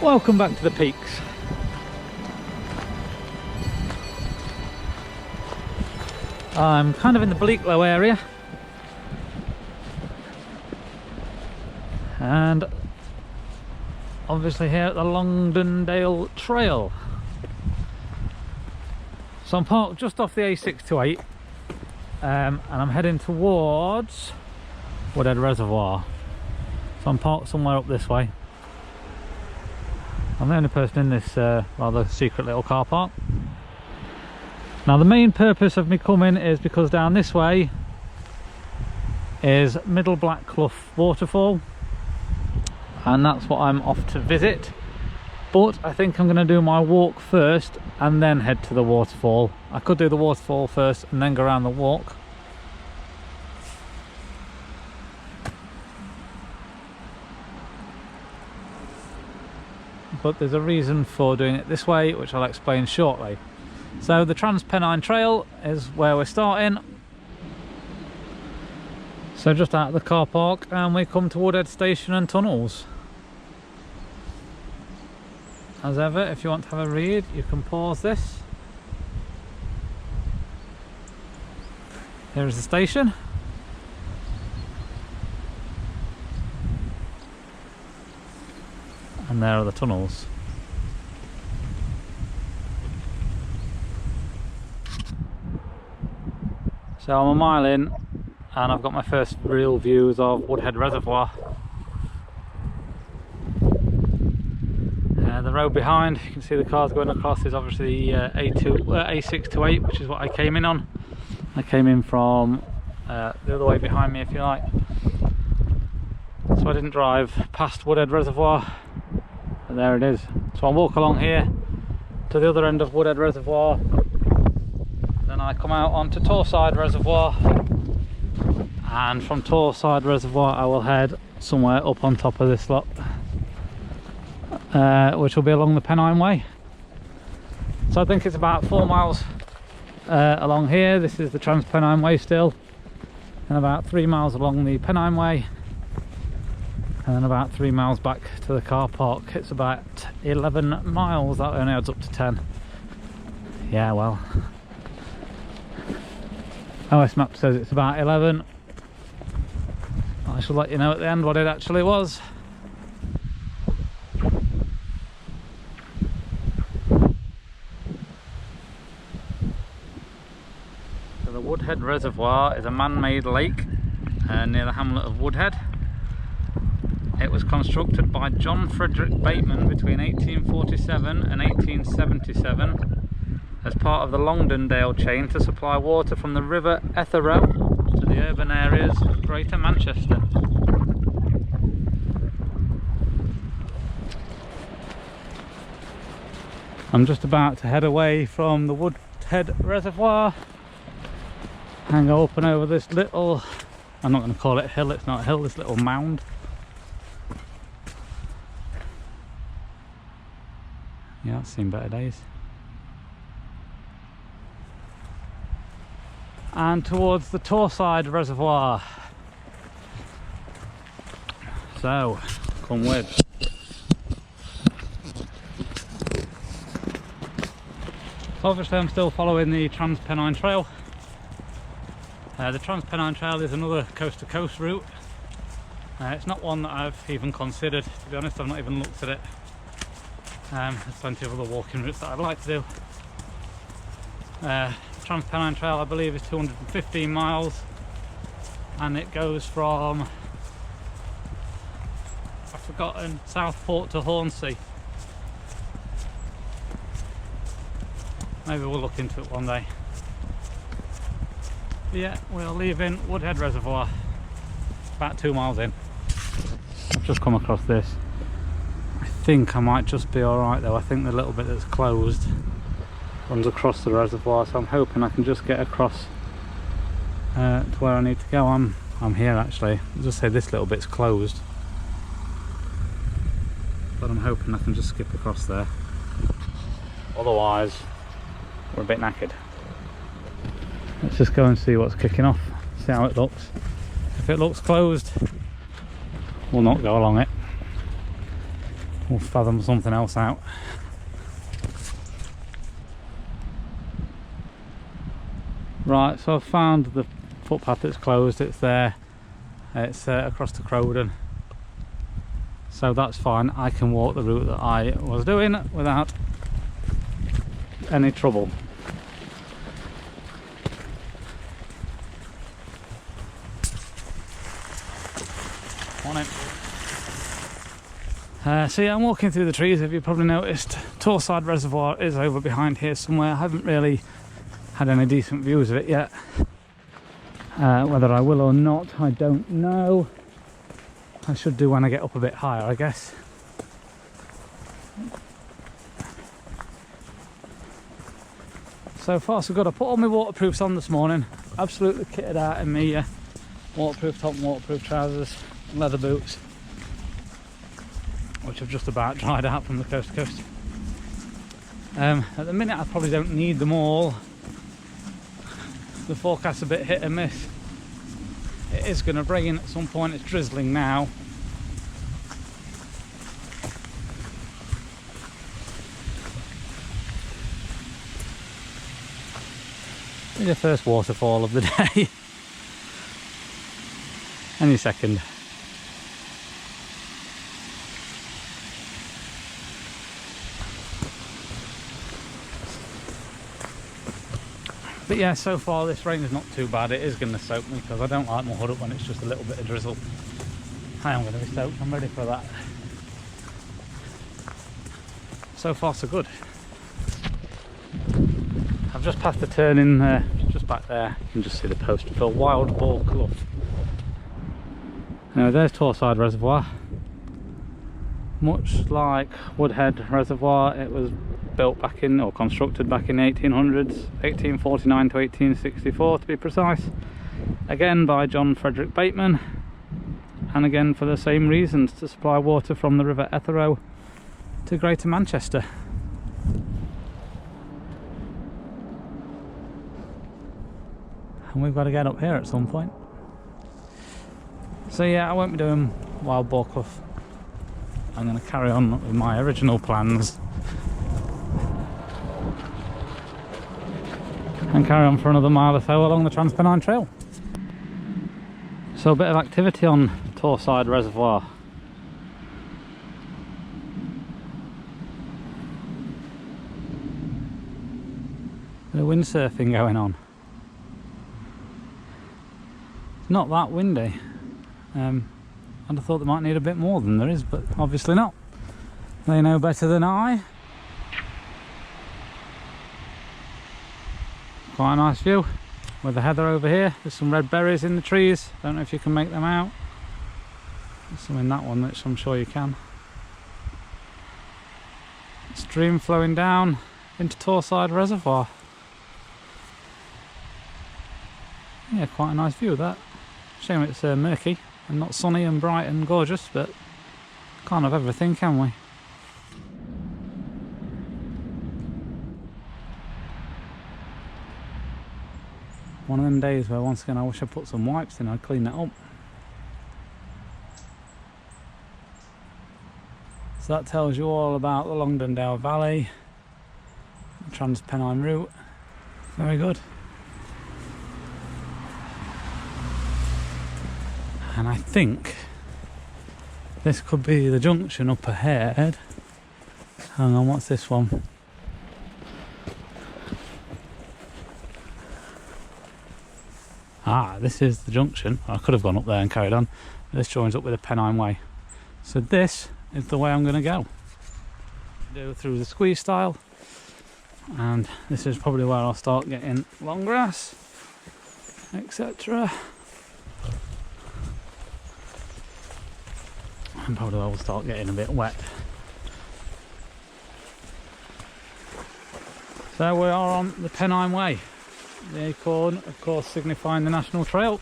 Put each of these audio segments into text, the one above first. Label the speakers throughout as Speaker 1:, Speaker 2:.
Speaker 1: Welcome back to the peaks. I'm kind of in the Bleaklow area, and obviously here at the Longdendale Trail. So I'm parked just off the A628, and I'm heading towards Woodhead Reservoir. So I'm parked somewhere up this way. I'm the only person in this rather secret little car park. Now the main purpose of me coming is because down this way is Middle Black Clough Waterfall, and that's what I'm off to visit. But I think I'm going to do my walk first and then head to the waterfall. I could do the waterfall first and then go around the walk. But there's a reason for doing it this way, which I'll explain shortly. So the Trans Pennine Trail is where we're starting. So just out of the car park, and we come to Woodhead Station and tunnels. As ever, if you want to have a read, you can pause this. Here is the station. And there are the tunnels. So I'm a mile in, and I've got my first real views of Woodhead Reservoir. The road behind, you can see the cars going across, is obviously A628, which is what I came in on. I came in from the other way behind me, if you like. So I didn't drive past Woodhead Reservoir, but there it is. So I'll walk along here to the other end of Woodhead Reservoir. Then I come out onto Torside Reservoir, and from Torside Reservoir I will head somewhere up on top of this lot, which will be along the Pennine Way. So I think it's about 4 miles along here. This is the Trans Pennine Way still, and about 3 miles along the Pennine Way, and then about 3 miles back to the car park. It's about 11 miles, that only adds up to 10. Yeah, well, OS map says it's about 11. I shall let you know at the end what it actually was. So the Woodhead Reservoir is a man-made lake near the hamlet of Woodhead. It was constructed by John Frederick Bateman between 1847 and 1877 as part of the Longdendale chain to supply water from the River Etherow to the urban areas of Greater Manchester. I'm just about to head away from the Woodhead Reservoir and go up and over this little, I'm not going to call it a hill, it's not a hill, this little mound. Yeah, I've seen better days. And towards the Torside Reservoir. So, come with. Obviously I'm still following the Trans Pennine Trail. The Trans Pennine Trail is another coast-to-coast route. It's not one that I've even considered, to be honest. I've not even looked at it. There's plenty of other walking routes that I'd like to do. Trans Pennine Trail, I believe, is 215 miles, and it goes from, I've forgotten, Southport to Hornsey. Maybe we'll look into it one day. But yeah, we're leaving Woodhead Reservoir, about 2 miles in. I've just come across this. I think I might just be alright though. I think the little bit that's closed runs across the reservoir, so I'm hoping I can just get across to where I need to go. I'm here actually. I'll just say this little bit's closed, but I'm hoping I can just skip across there. Otherwise, we're a bit knackered. Let's just go and see what's kicking off, see how it looks. If it looks closed, we'll not go along it. we'll fathom something else out. Right, so I've found the footpath that's closed. It's there. It's across to Crowden. So that's fine. I can walk the route that I was doing without any trouble. Morning. So yeah, I'm walking through the trees. If you've probably noticed, Torside Reservoir is over behind here somewhere. I haven't really had any decent views of it yet. Whether I will or not, I don't know. I should do when I get up a bit higher, I guess. So far so good. I put all my waterproofs on this morning. Absolutely kitted out in me waterproof top and waterproof trousers and leather boots, which have just about dried out from the coast to coast. At the minute I probably don't need them all. The forecast's a bit hit and miss. It is going to rain at some point. It's drizzling now. Here's the first waterfall of the day. Any second. But yeah, so far this rain is not too bad. It is going to soak me because I don't like my hood up when it's just a little bit of drizzle. I am going to be soaked. I'm ready for that. So far so good. I've just passed the turn in just back there. You can just see the poster for Woodhead Clough. Now there's Torside Reservoir. Much like Woodhead Reservoir, it was built back in, or constructed back in the 1800s, 1849 to 1864 to be precise. Again by John Frederick Bateman, and again for the same reasons, to supply water from the River Etherow to Greater Manchester. And we've got to get up here at some point. So yeah, I won't be doing Wild Boar Clough. I'm going to carry on with my original plans and carry on for another mile or so along the Trans Pennine Trail. So a bit of activity on Torside Reservoir. Bit of windsurfing going on. It's not that windy. I'd have thought they might need a bit more than there is, but obviously not. They know better than I. Quite a nice view with the heather over here. There's some red berries in the trees. Don't know if you can make them out. There's some in that one, which I'm sure you can. Stream flowing down into Torside Reservoir. Yeah, quite a nice view of that. Shame it's murky and not sunny and bright and gorgeous, but can't have everything, can we? One of them days where once again I wish I put some wipes in, I'd clean that up. So that tells you all about the Longdendale Valley, the Trans Pennine route. Very good. And I think this could be the junction up ahead. Hang on, what's this one? Ah, this is the junction. I could have gone up there and carried on. This joins up with the Pennine Way. So this is the way I'm going to go. Go through the squeeze style. And this is probably where I'll start getting long grass, etc. And probably I will start getting a bit wet. So we are on the Pennine Way, the acorn of course signifying the National Trail.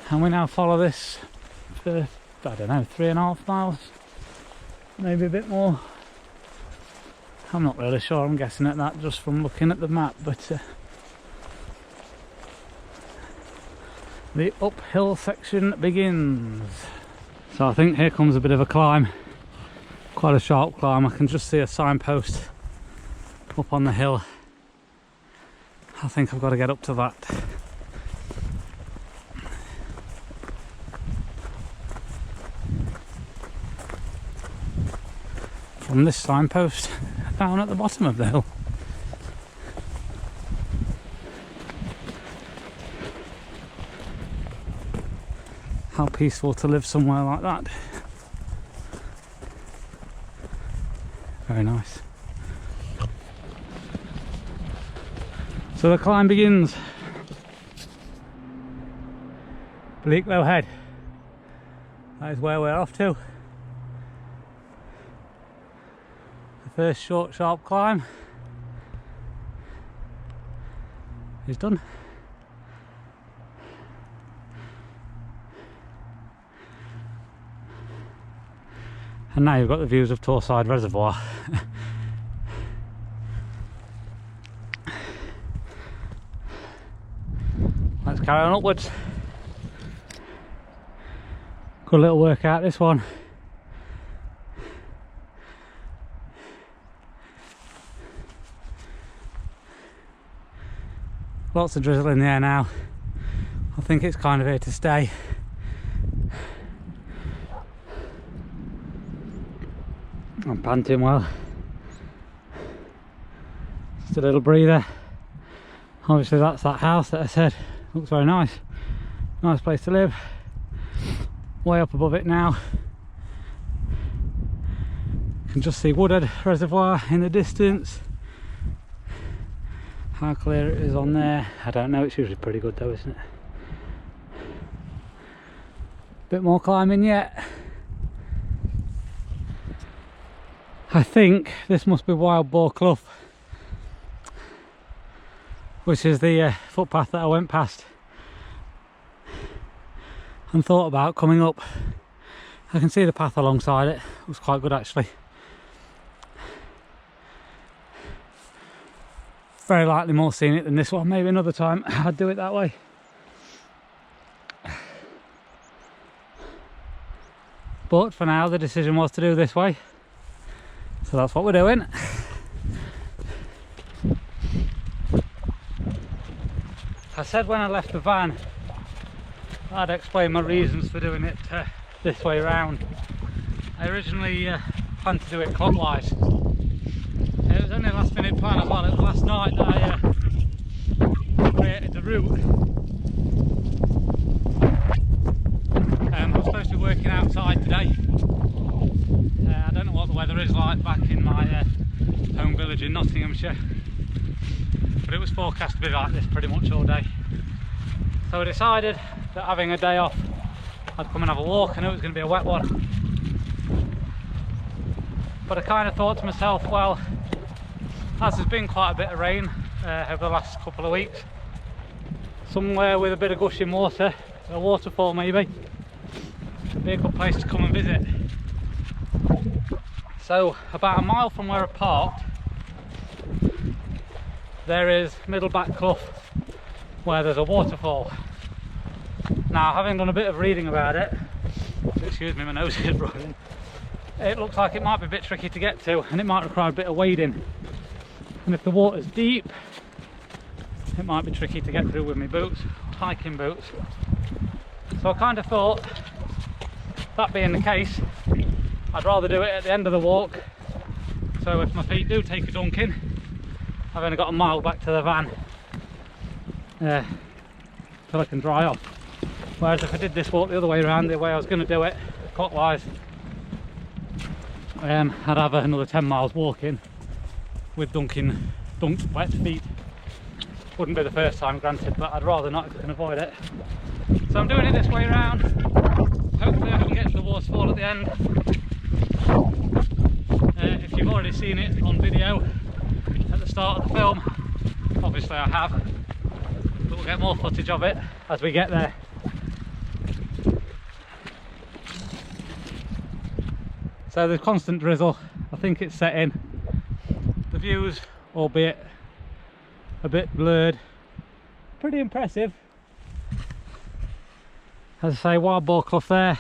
Speaker 1: And we now follow this for, I don't know, 3.5 miles, maybe a bit more. I'm not really sure, I'm guessing at that just from looking at the map, but the uphill section begins. So I think here comes a bit of a climb, quite a sharp climb. I can just see a signpost up on the hill. I think I've got to get up to that. From this signpost down at the bottom of the hill. How peaceful to live somewhere like that. Very nice. So the climb begins. Bleaklow Head. That is where we're off to. The first short, sharp climb is done. And now you've got the views of Torside Reservoir. Let's carry on upwards. Good little workout, this one. Lots of drizzle in the air now. I think it's kind of here to stay. I'm panting well. Just a little breather. Obviously that's that house that I said. Looks very nice. Nice place to live. Way up above it now. You can just see Woodhead Reservoir in the distance. How clear it is on there, I don't know. It's usually pretty good though, isn't it? Bit more climbing yet. I think this must be Wild Boar Clough, which is the footpath that I went past and thought about coming up. I can see the path alongside it. It was quite good actually. Very likely more scenic than this one. Maybe another time I'd do it that way. But for now the decision was to do this way. So that's what we're doing. I said when I left the van I'd explain my reasons for doing it this way around. I originally planned to do it clockwise. It was only a last minute plan as well. It was last night that I created the route. I was supposed to be working outside today. I don't know what the weather is like back in my home village in Nottinghamshire, but it was forecast to be like this pretty much all day. So I decided that having a day off I'd come and have a walk. I knew it was going to be a wet one, but I kind of thought to myself, well, as there's been quite a bit of rain over the last couple of weeks, somewhere with a bit of gushing water, a waterfall maybe, would be a good place to come and visit. So about a mile from where I parked there is Middle Black Clough, where there's a waterfall. Now, having done a bit of reading about it, excuse me, my nose is running, it looks like it might be a bit tricky to get to and it might require a bit of wading, and if the water's deep it might be tricky to get through with my boots, hiking boots. So I kind of thought, that being the case, I'd rather do it at the end of the walk, so if my feet do take a dunking I've only got a mile back to the van till I can dry off. Whereas if I did this walk the other way around, the way I was going to do it, clockwise, I'd have another 10 miles walking with dunked wet feet. Wouldn't be the first time, granted, but I'd rather not if I can avoid it. So I'm doing it this way around. Hopefully I can get to the waterfall at the end. If you've already seen it on video at the start of the film, obviously I have, but we'll get more footage of it as we get there. So there's constant drizzle. I think it's set in. The views, albeit a bit blurred, pretty impressive. As I say, Wild Boar Clough there,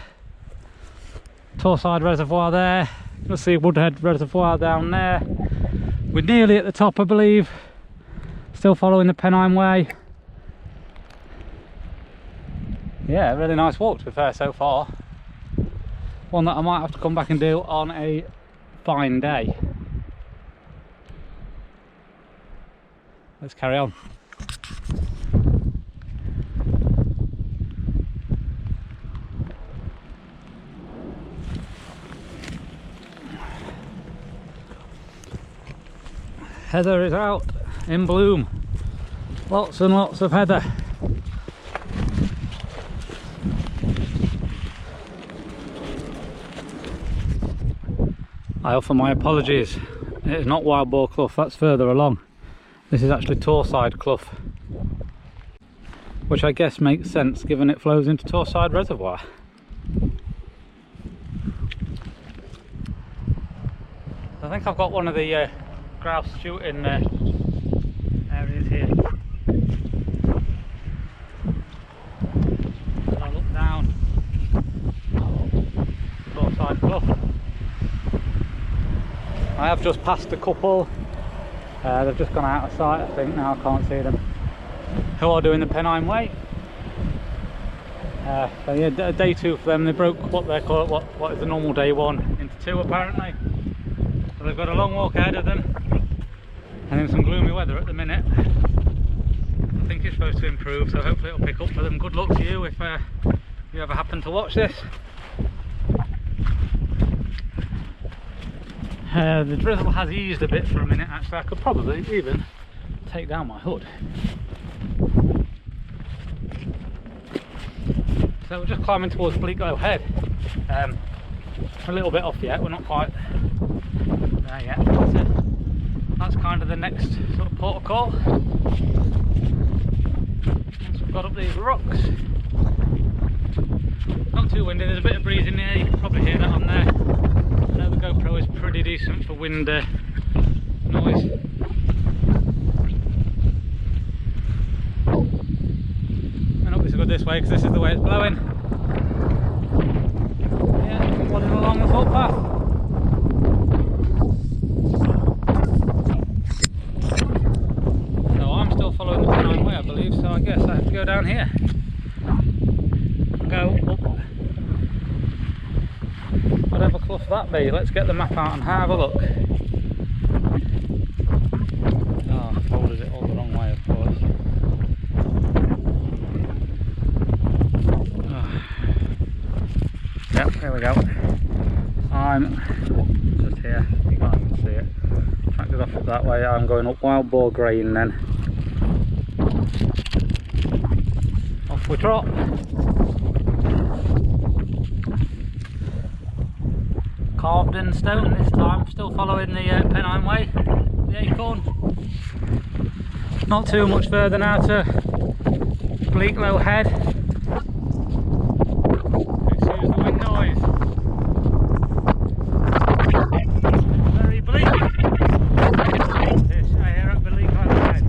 Speaker 1: Torside Reservoir there, you'll see Woodhead Reservoir down there. We're nearly at the top, I believe, still following the Pennine Way. Yeah, really nice walk to be fair so far. One that I might have to come back and do on a fine day. Let's carry on. Heather is out in bloom. Lots and lots of heather. I offer my apologies. It is not Wild Boar Clough, that's further along. This is actually Torside Clough, which I guess makes sense given it flows into Torside Reservoir. I think I've got one of the grouse shooting areas here. And I look down Torside Clough. I have just passed a couple. They've just gone out of sight, I think. Now I can't see them. Who are doing the Pennine Way. So yeah, day two for them. They broke what they call it, what is the normal day one into two apparently. So they've got a long walk ahead of them, and in some gloomy weather at the minute. I think it's supposed to improve, so hopefully it'll pick up for them. Good luck to you if you ever happen to watch this. The drizzle has eased a bit for a minute actually. I could probably even take down my hood. So we're just climbing towards Bleaklow Head. A little bit off yet, we're not quite there yet. That's kind of the next sort of port of call. Once we've got up these rocks. Not too windy, there's a bit of breeze in there, you can probably hear that on there. I know the GoPro is pretty decent for wind noise. And obviously go this way because this is the way it's blowing. Yeah, I'm waddling along the footpath. So I'm still following the Pennine Way, I believe, so I guess I have to go down here. Go up. Whatever clough that be. Let's get the map out and have a look. Oh, I folded it all the wrong way, of course. Oh. Yep, here we go. I'm just here. You can't even see it. Tracked it off up that way. I'm going up Wild Boar Grain then. Off we trot. Carved in stone this time, still following the Pennine Way, the acorn. Not too much further now to Bleaklow Head. Excuse the wind noise. Very bleak. This I hear at Bleaklow Head.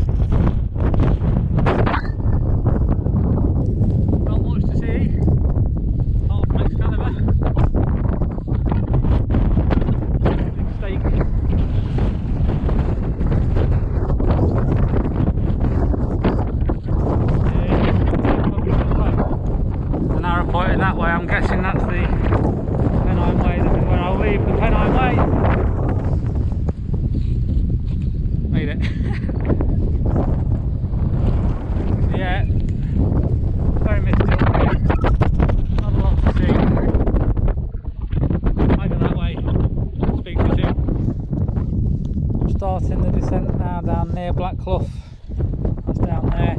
Speaker 1: Not much to see. Apart from Excalibur. That way, I'm guessing that's the Pennine Way. This is when I'll leave the Pennine Way. Made it. Yeah, very misty up here. Not a lot to see. I go that way. Speak to you soon. I'm starting the descent now down Near Black Clough. That's down there.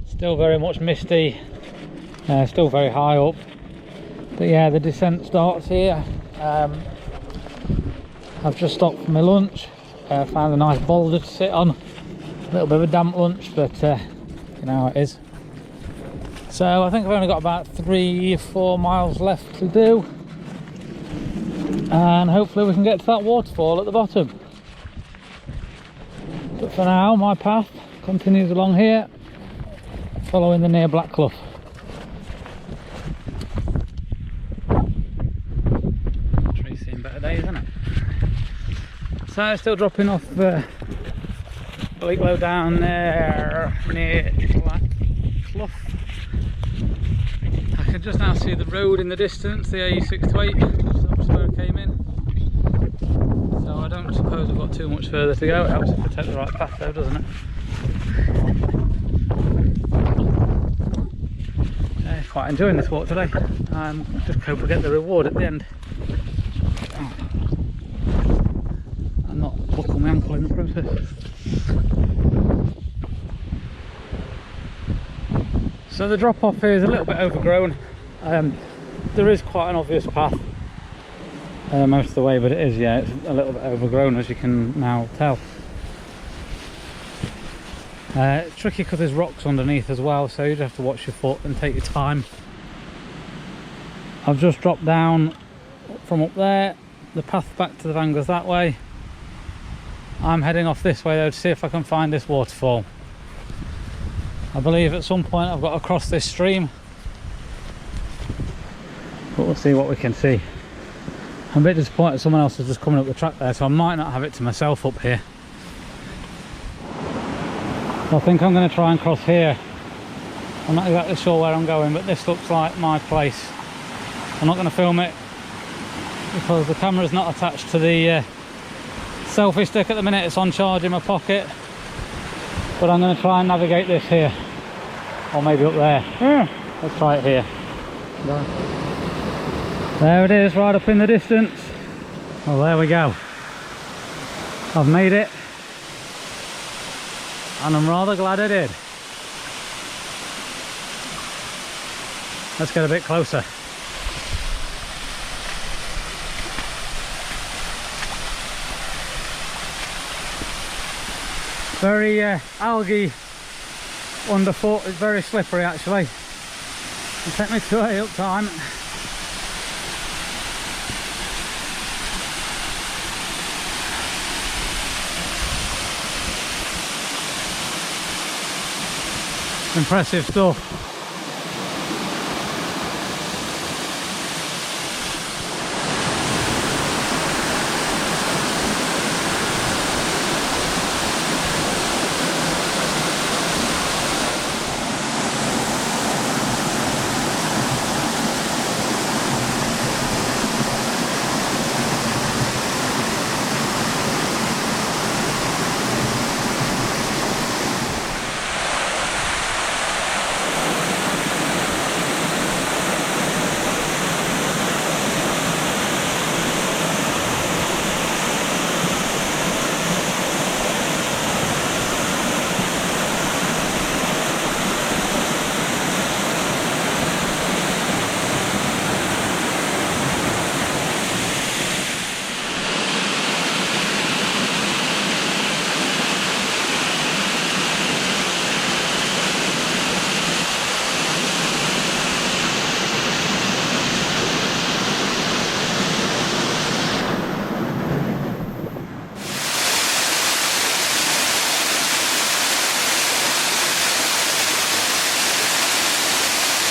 Speaker 1: Still very much misty. Still very high up, but yeah, the descent starts here. I've just stopped for my lunch, found a nice boulder to sit on. A little bit of a damp lunch, but you know how it is. So I think I've only got about 3 or 4 miles left to do, and hopefully we can get to that waterfall at the bottom. But for now, my path continues along here, following the Near Black Clough. So still dropping off Bleaklow down there near Black Clough. I can just now see the road in the distance, the A6 to 8, that's where I came in. So I don't suppose I've got too much further to go. It helps if I take the right path though, doesn't it? Quite enjoying this walk today. Just hope I get the reward at the end. And not buckle my ankle in the process. So the drop off here is a little bit overgrown. There is quite an obvious path most of the way, but it is, yeah, it's a little bit overgrown, as you can now tell. It's tricky because there's rocks underneath as well, so you'd have to watch your foot and take your time. I've just dropped down from up there. The path back to the van goes that way. I'm heading off this way though to see if I can find this waterfall. I believe at some point I've got to cross this stream, but we'll see what we can see. I'm a bit disappointed someone else is just coming up the track there, so I might not have it to myself up here. I think I'm going to try and cross here. I'm not exactly sure where I'm going, but this looks like my place. I'm not going to film it because the camera's not attached to the selfie stick at the minute. It's on charge in my pocket, but I'm going to try and navigate this here, or maybe up there. Let's try it here. There it is, right up in the distance. Well, there we go. I've made it, and I'm rather glad I did. Let's get a bit closer. Very algae underfoot, it's very slippery actually. It'll take me 2 up time. Impressive stuff.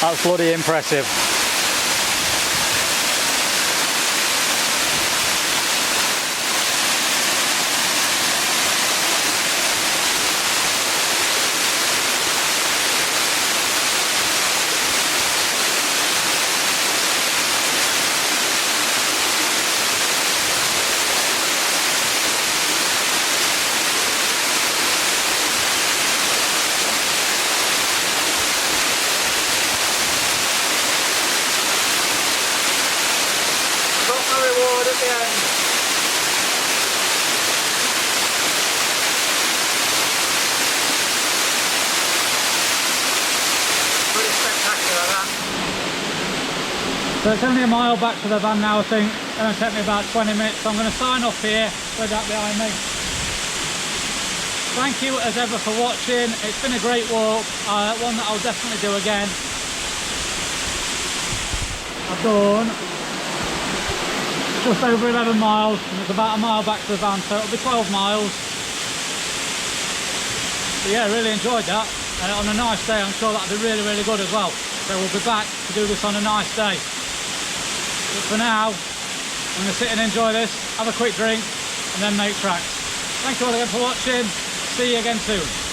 Speaker 1: That's bloody impressive. So it's only a mile back to the van now, I think. It's going to take me about 20 minutes, so I'm going to sign off here with that behind me. Thank you as ever for watching. It's been a great walk, one that I'll definitely do again. I've done just over 11 miles, and it's about a mile back to the van, so it'll be 12 miles. But yeah, really enjoyed that. On a nice day, I'm sure that'll be really, really good as well. So we'll be back to do this on a nice day. But for now, I'm going to sit and enjoy this, have a quick drink, and then make tracks. Thank you all again for watching. See you again soon.